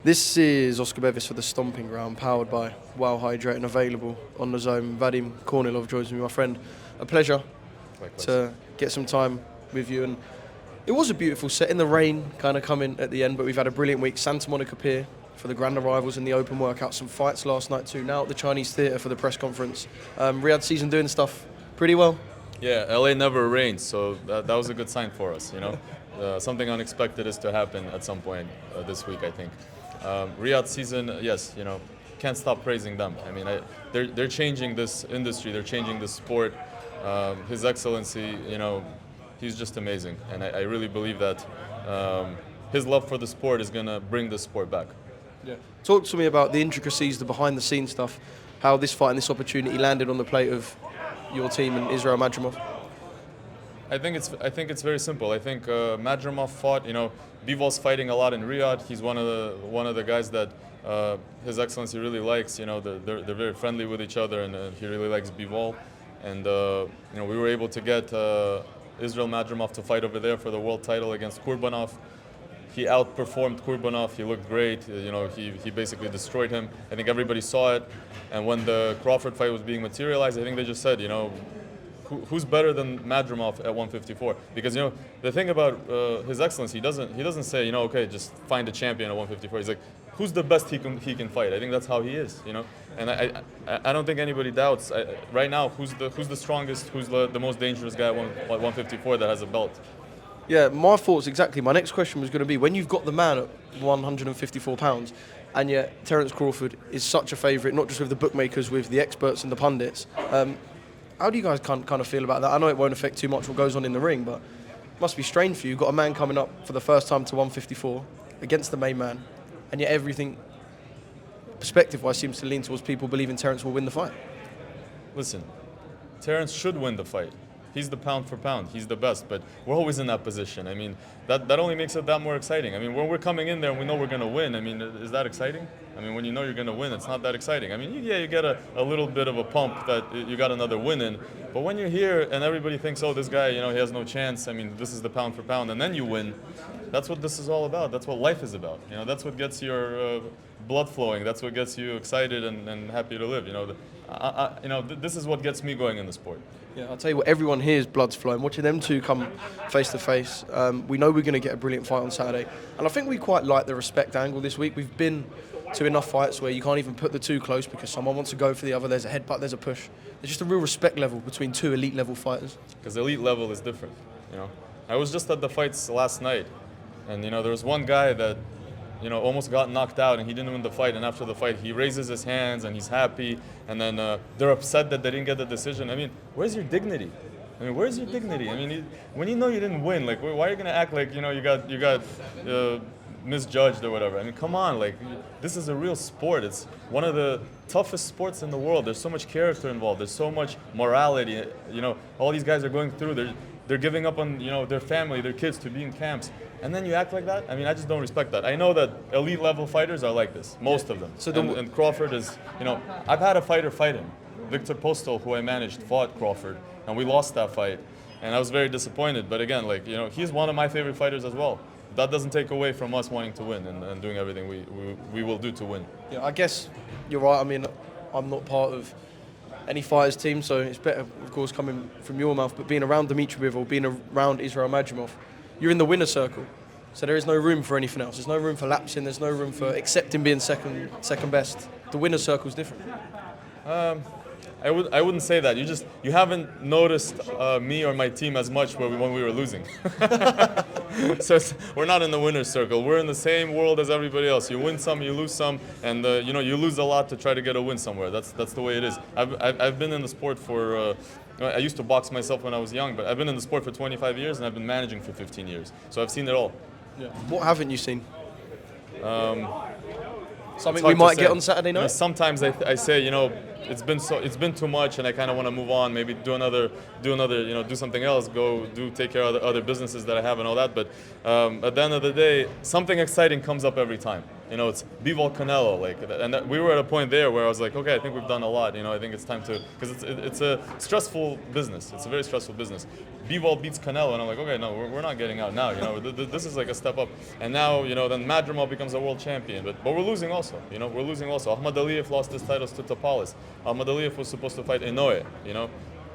This is Oscar Bevis for the Stomping Ground, powered by Wow Hydrate and available on the DAZN. Vadim Kornilov joins me, my friend. A pleasure to get some time with you. And it was a beautiful set in the rain, kind of coming at the end, but we've had a brilliant week. Santa Monica Pier for the grand arrivals in the open workout. Some fights last night too. Now at the Chinese Theatre for the press conference. Riad season doing stuff pretty well. Yeah, LA never rains, so that was a good sign for us, you know. Something unexpected is to happen at some point this week, I think. Riad season, yes, you know, can't stop praising them. I mean, they're changing this industry, they're changing this sport. His Excellency, you know, he's just amazing, and I really believe that his love for the sport is gonna bring the sport back. Yeah. Talk to me about the intricacies, the behind-the-scenes stuff, how this fight and this opportunity landed on the plate of your team and Israil Madrimov. I think it's very simple. I think Madrimov fought. You know, Bivol's fighting a lot in Riad. He's one of the guys that His Excellency really likes. You know, they're very friendly with each other, and he really likes Bivol. And you know, we were able to get Israil Madrimov to fight over there for the world title against Kurbanov. He outperformed Kurbanov. He looked great. You know, he basically destroyed him. I think everybody saw it. And when the Crawford fight was being materialized, I think they just said, you know, who's better than Madrimov at 154? Because, you know, the thing about His Excellency, he doesn't say, you know, okay, just find a champion at 154. He's like, who's the best he can fight? I think that's how he is, you know. And I don't think anybody doubts right now who's the strongest, who's the most dangerous guy at 154 that has a belt. Yeah, my thoughts exactly. My next question was going to be, when you've got the man at 154 pounds, and yet Terence Crawford is such a favourite, not just with the bookmakers, with the experts and the pundits. How do you guys kind of feel about that? I know it won't affect too much what goes on in the ring, but it must be strange for you. You've got a man coming up for the first time to 154 against the main man, and yet everything, perspective-wise, seems to lean towards people believing Terence will win the fight. Listen, Terence should win the fight. He's the pound for pound. He's the best, but we're always in that position. I mean, that only makes it that more exciting. I mean, when we're coming in there and we know we're going to win, I mean, is that exciting? I mean, when you know you're going to win, it's not that exciting. I mean, yeah, you get a little bit of a pump that you got another win in, but when you're here and everybody thinks, oh, this guy, you know, he has no chance. I mean, this is the pound for pound, and then you win. That's what this is all about. That's what life is about. You know, that's what gets your blood flowing. That's what gets you excited and happy to live. You know, this is what gets me going in the sport. Yeah, I'll tell you what, everyone here is blood's flowing. Watching them two come face to face, we know we're going to get a brilliant fight on Saturday. And I think we quite like the respect angle this week. We've been to enough fights where you can't even put the two close because someone wants to go for the other. There's a headbutt, there's a push. There's just a real respect level between two elite level fighters. Because elite level is different, you know. I was just at the fights last night, and, you know, there was one guy that, you know, almost got knocked out and he didn't win the fight, and after the fight he raises his hands and he's happy, and then they're upset that they didn't get the decision. I mean, where's your dignity? I mean, where's your dignity? I mean, when you know you didn't win, like, why are you gonna act like, you know, you got misjudged or whatever? I mean, come on, like, this is a real sport. It's one of the toughest sports in the world. There's so much character involved. There's so much morality. You know, all these guys are going through. They're giving up on, you know, their family, their kids to be in camps. And then you act like that? I mean, I just don't respect that. I know that elite level fighters are like this, most of them. So and Crawford is, you know, I've had a fighter fight him. Victor Postol, who I managed, fought Crawford, and we lost that fight. And I was very disappointed. But again, like, you know, he's one of my favorite fighters as well. That doesn't take away from us wanting to win and doing everything we will do to win. Yeah, I guess you're right. I mean, I'm not part of any fighters team, so it's better, of course, coming from your mouth. But being around Beterbiev or being around Israil Madrimov, you're in the winner's circle. So there is no room for anything else. There's no room for lapsing. There's no room for accepting being second best. The winner's circle is different. I wouldn't say that. You haven't noticed me or my team as much when we were losing. So we're not in the winner's circle. We're in the same world as everybody else. You win some, you lose some, and you know, you lose a lot to try to get a win somewhere. That's the way it is. I've been in the sport for. I used to box myself when I was young, but I've been in the sport for 25 years and I've been managing for 15 years. So I've seen it all. Yeah. What haven't you seen? Something we might get on Saturday night? You know, sometimes I say, you know, it's been too much and I kind of want to move on, maybe do another, you know, do something else, take care of other businesses that I have and all that. But at the end of the day, something exciting comes up every time. You know, it's Bivol Canelo, like, and we were at a point there where I was like, okay, I think we've done a lot. You know, I think it's time to, because it's a stressful business. It's a very stressful business. Bivol beats Canelo, and I'm like, okay, no, we're not getting out now. You know, this is like a step up. And now, you know, then Madrimov becomes a world champion, but we're losing also. You know, we're losing also. Ahmad Aliyev lost his titles to Topalis. Ahmad Aliyev was supposed to fight Inoue. You know,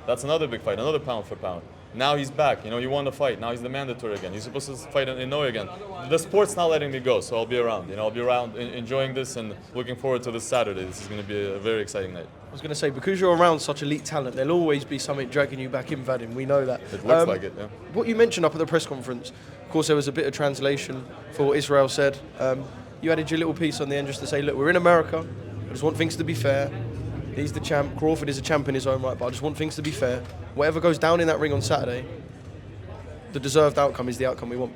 that's another big fight, another pound for pound. Now he's back, you know, he won the fight. Now he's the mandatory again. He's supposed to fight in Inoue again. The sport's not letting me go, so I'll be around. You know, I'll be around enjoying this and looking forward to this Saturday. This is going to be a very exciting night. I was going to say, because you're around such elite talent, there'll always be something dragging you back in, Vadim. We know that. It looks like it, yeah. What you mentioned up at the press conference, of course, there was a bit of translation for what Israil said. You added your little piece on the end just to say, look, we're in America. I just want things to be fair. He's the champ. Crawford is a champ in his own right, but I just want things to be fair. Whatever goes down in that ring on Saturday, the deserved outcome is the outcome we want.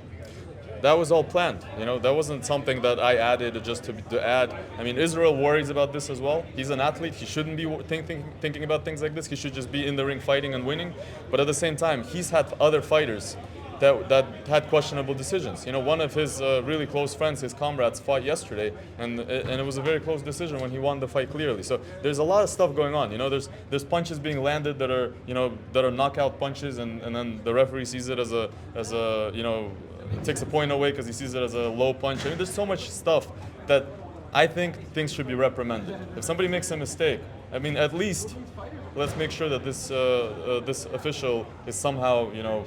That was all planned. You know, that wasn't something that I added just to add. I mean, Israil worries about this as well. He's an athlete. He shouldn't be thinking about things like this. He should just be in the ring fighting and winning. But at the same time, he's had other fighters that had questionable decisions. You know, one of his really close friends, his comrades, fought yesterday, and it was a very close decision when he won the fight clearly. So there's a lot of stuff going on. You know, there's punches being landed that are, you know, that are knockout punches, and then the referee sees it as a you know, takes a point away because he sees it as a low punch. I mean, there's so much stuff that I think things should be reprimanded. If somebody makes a mistake, I mean, at least let's make sure that this this official is somehow, you know,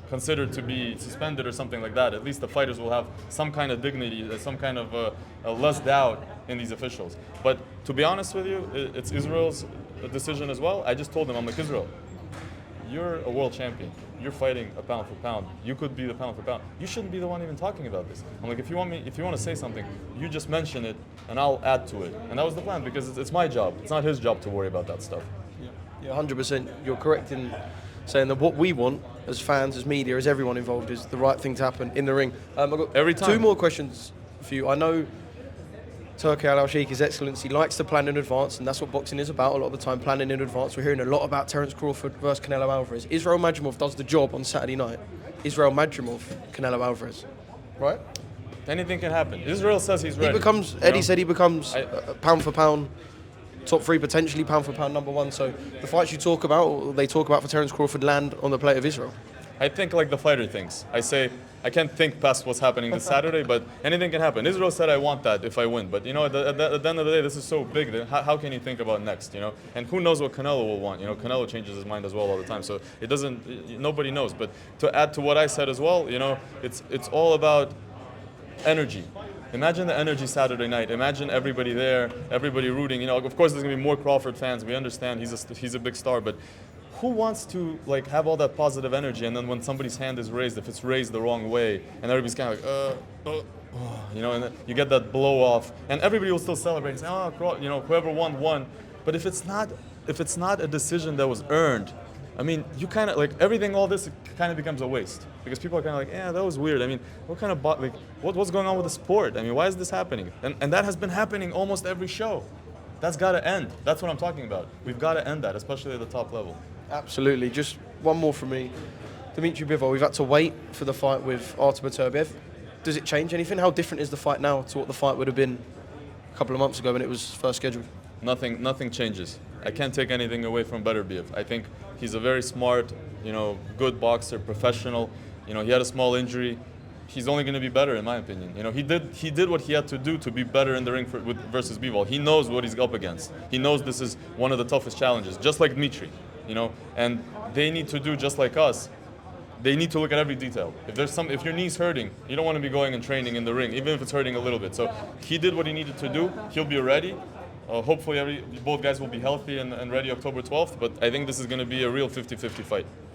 considered to be suspended or something like that. At least the fighters will have some kind of dignity, some kind of less doubt in these officials. But to be honest with you, it's Israil's decision as well. I just told them, I'm like, Israil, you're a world champion. You're fighting a pound for pound. You could be the pound for pound. You shouldn't be the one even talking about this. I'm like, if you want to say something, you just mention it, and I'll add to it. And that was the plan, because it's my job. It's not his job to worry about that stuff. Yeah, 100%. You're correct in saying that what we want as fans, as media, as everyone involved, is the right thing to happen in the ring. I've got every time. 2 more questions for you. I know Turki Al-Sheikh, His Excellency, likes to plan in advance, and that's what boxing is about a lot of the time, planning in advance. We're hearing a lot about Terence Crawford versus Canelo Alvarez. Israil Madrimov does the job on Saturday night. Israil Madrimov, Canelo Alvarez, right? Anything can happen. Israil says he's ready. Eddie said he becomes pound for pound top 3, potentially pound for pound #1. So the fights you talk about, or they talk about for Terence Crawford, land on the plate of Israil. I think like the fighter thinks. I say, I can't think past what's happening this Saturday, but anything can happen. Israil said I want that if I win. But, you know, at the end of the day, this is so big that how can you think about next, you know? And who knows what Canelo will want? You know, Canelo changes his mind as well all the time. So it doesn't, nobody knows. But to add to what I said as well, you know, it's all about energy. Imagine the energy Saturday night. Imagine everybody there, everybody rooting. You know, of course, there's gonna be more Crawford fans. We understand he's a big star, but who wants to like have all that positive energy, and then when somebody's hand is raised, if it's raised the wrong way, and everybody's kind of like, you know, and then you get that blow off, and everybody will still celebrate and say, oh, you know, whoever won. But if it's not a decision that was earned, I mean, you kind of like everything. All this kind of becomes a waste because people are kind of like, yeah, that was weird. I mean, what kind of like what's going on with the sport? I mean, why is this happening? And that has been happening almost every show. That's got to end. That's what I'm talking about. We've got to end that, especially at the top level. Absolutely. Just one more from me. Dimitri Bivol, we've had to wait for the fight with Beterbiev. Does it change anything? How different is the fight now to what the fight would have been a couple of months ago when it was first scheduled? Nothing changes. I can't take anything away from Beterbiev. I think he's a very smart, you know, good boxer, professional. You know, he had a small injury. He's only going to be better, in my opinion. You know, he did what he had to do to be better in the ring versus Bivol. He knows what he's up against. He knows this is one of the toughest challenges, just like Dmitry. You know, and they need to do just like us. They need to look at every detail. If your knee's hurting, you don't want to be going and training in the ring, even if it's hurting a little bit. So he did what he needed to do. He'll be ready. Hopefully both guys will be healthy and ready October 12th. But I think this is going to be a real 50-50 fight.